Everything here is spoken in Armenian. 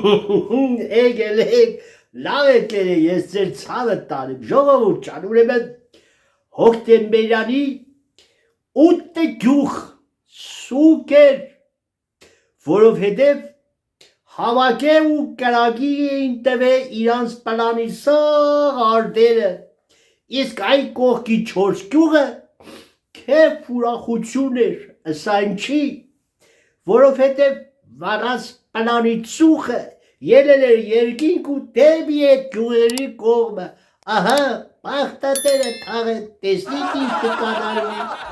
Եկեք, լավ եք ես ձեր ցավը տանեմ, ժողովուրդ ջան, ուրեմն հոկտեմբերյանի 8 գյուղ սուկեր, որովհետև հավաքե ու կրակի էին տվել իրանց պլանի սաղ արդերը, իսկ այն կողքի 4 գյուղը քեֆ ուրախություն էր, ըսայն չի, որովհետև վառած պլանի ծուխը ելել էր երկինք ու դեպի այդ գյուղերի կողմը, ահա, բախտատերը թաղը տեսնիք ինչ կկատարվի։